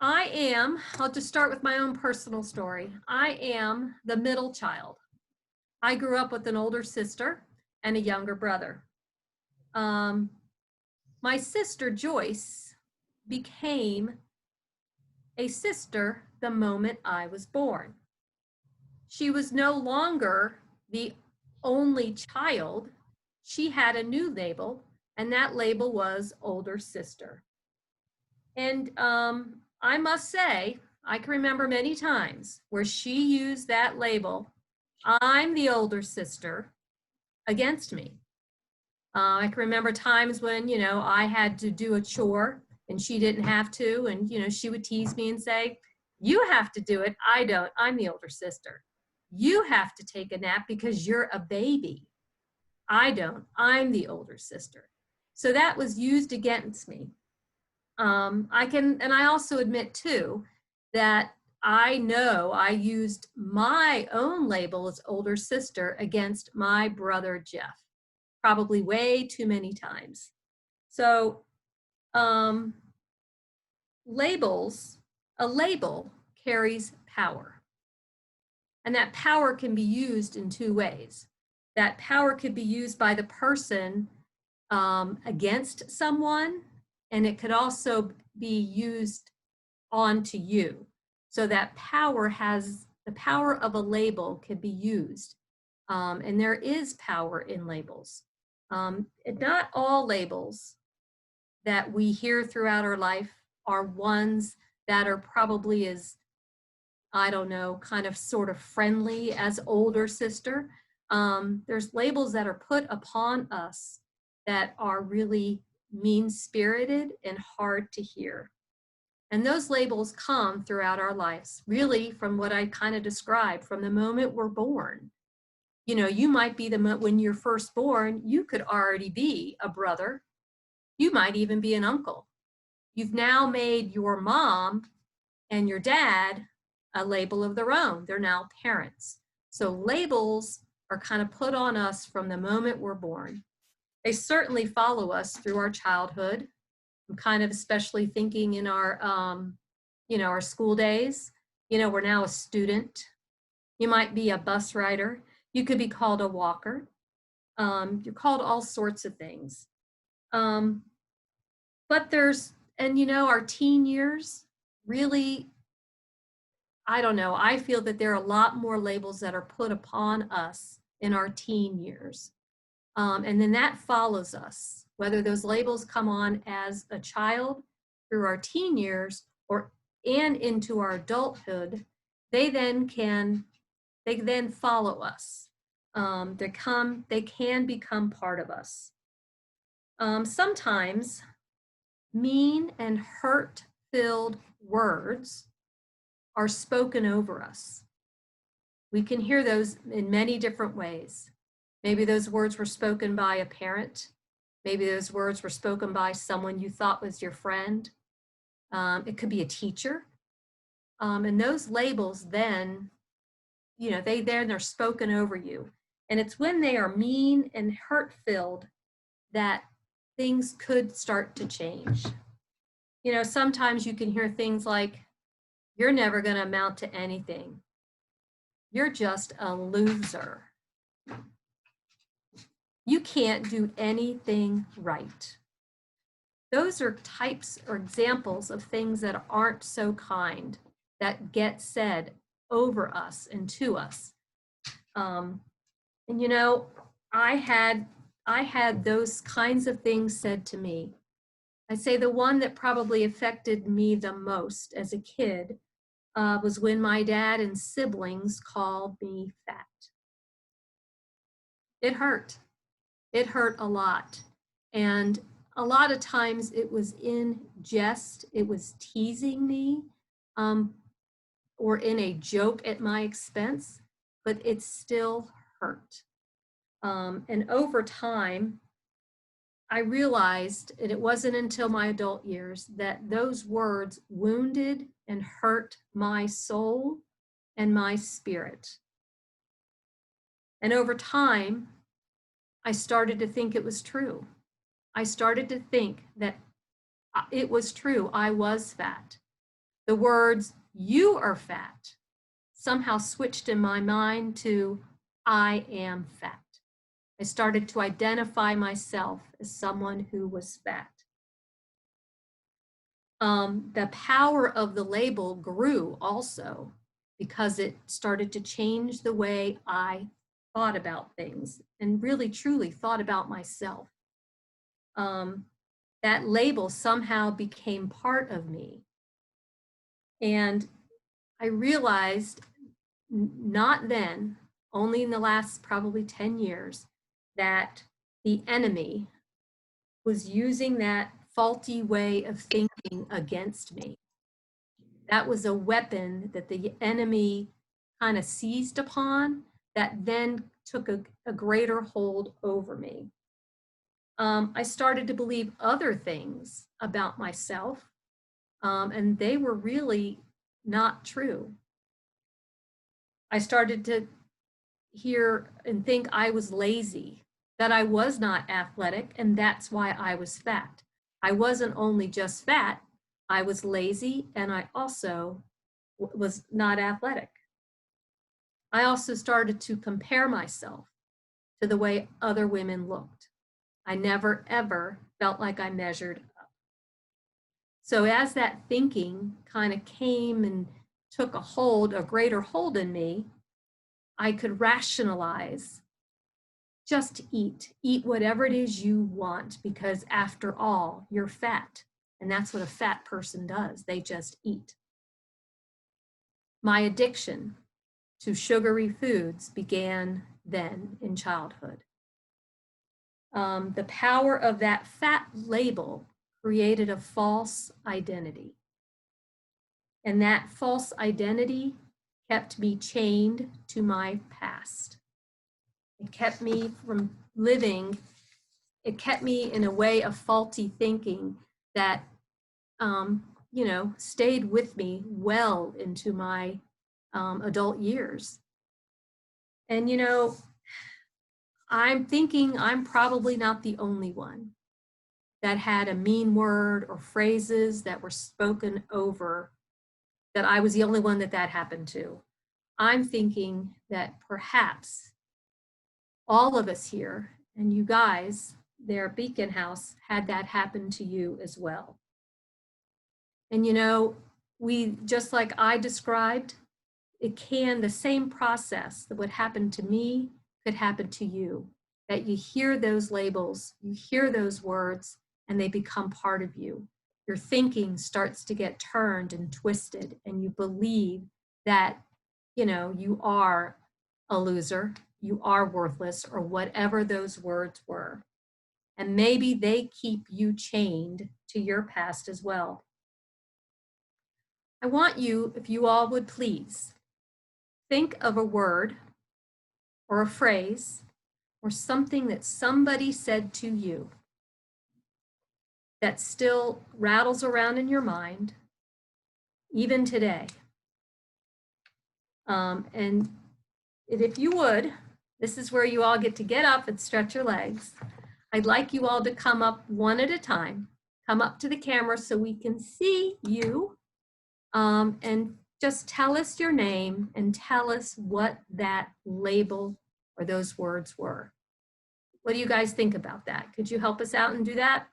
I'll just start with my own personal story. I am the middle child. I grew up with an older sister and a younger brother. Um, my sister Joyce became a sister the moment I was born. She was no longer the only child. She had a new label, and that label was older sister. And I must say, I can remember many times where she used that label, I'm the older sister, against me. I can remember times when, I had to do a chore and she didn't have to. And, she would tease me and say, you have to do it. I don't. I'm the older sister. You have to take a nap because you're a baby. I don't. I'm the older sister. So that was used against me. I also admit too, that I know I used my own label as older sister against my brother, Jeff, probably way too many times. So, a label carries power. And that power can be used in two ways. That power could be used by the person against someone, and it could also be used onto you. So that the power of a label can be used. And there is power in labels. Not all labels that we hear throughout our life are ones that are probably as, I don't know, kind of sort of friendly as older sister. There's labels that are put upon us that are really mean-spirited and hard to hear. And those labels come throughout our lives, really from what I kind of described, from the moment we're born. You might be when you're first born, you could already be a brother. You might even be an uncle. You've now made your mom and your dad a label of their own. They're now parents. So labels are kind of put on us from the moment we're born. They certainly follow us through our childhood. I'm kind of especially thinking in our, our school days. We're now a student. You might be a bus rider. You could be called a walker. You're called all sorts of things. But our teen years really, I don't know, I feel that there are a lot more labels that are put upon us in our teen years. And then that follows us, whether those labels come on as a child through our teen years and into our adulthood, they then follow us. They can become part of us. Sometimes mean and hurt-filled words are spoken over us. We can hear those in many different ways. Maybe those words were spoken by a parent. Maybe those words were spoken by someone you thought was your friend. It could be a teacher. And those labels then, they're spoken over you. And it's when they are mean and hurt-filled that things could start to change. Sometimes you can hear things like, you're never going to amount to anything. You're just a loser. You can't do anything right. Those are types or examples of things that aren't so kind, that get said over us and to us. I had those kinds of things said to me. I'd say the one that probably affected me the most as a kid was when my dad and siblings called me fat. It hurt. It hurt a lot. And a lot of times it was in jest, it was teasing me, or in a joke at my expense, but it still hurt. And over time, I realized, and it wasn't until my adult years, that those words wounded and hurt my soul and my spirit. And over time, I started to think it was true. I started to think that it was true. I was fat. the words, "you are fat," somehow switched in my mind to, "I am fat." I started to identify myself as someone who was fat. The power of the label grew also because it started to change the way I thought about things and really truly thought about myself. That label somehow became part of me. And I realized not then, only in the last probably 10 years, that the enemy was using that faulty way of thinking against me. That was a weapon that the enemy kind of seized upon that then took a greater hold over me. I started to believe other things about myself, and they were really not true. I started to hear and think I was lazy, that I was not athletic, and that's why I was fat. I wasn't only just fat, I was lazy, and I also was not athletic. I also started to compare myself to the way other women looked. I never, ever felt like I measured up. So as that thinking kind of came and took a greater hold in me, I could rationalize, just eat whatever it is you want, because after all, you're fat. And that's what a fat person does. They just eat. My addiction to sugary foods began then in childhood. The power of that fat label created a false identity. And that false identity kept me chained to my past. It kept me from living. It kept me in a way of faulty thinking that, stayed with me well into my adult years. And, I'm thinking I'm probably not the only one that had a mean word or phrases that were spoken over, that I was the only one that happened to. I'm thinking that perhaps all of us here and you guys there at Beacon House had that happen to you as well. And we, just like I described, the same process that would happen to me could happen to you. That you hear those labels, you hear those words, and they become part of you. Your thinking starts to get turned and twisted, and you believe that, you are a loser, you are worthless, or whatever those words were. And maybe they keep you chained to your past as well. I want you, if you all would please, think of a word or a phrase or something that somebody said to you that still rattles around in your mind, even today. And if you would, this is where you all get to get up and stretch your legs. I'd like you all to come up one at a time, come up to the camera so we can see you, and just tell us your name and tell us what that label or those words were. What do you guys think about that? Could you help us out and do that?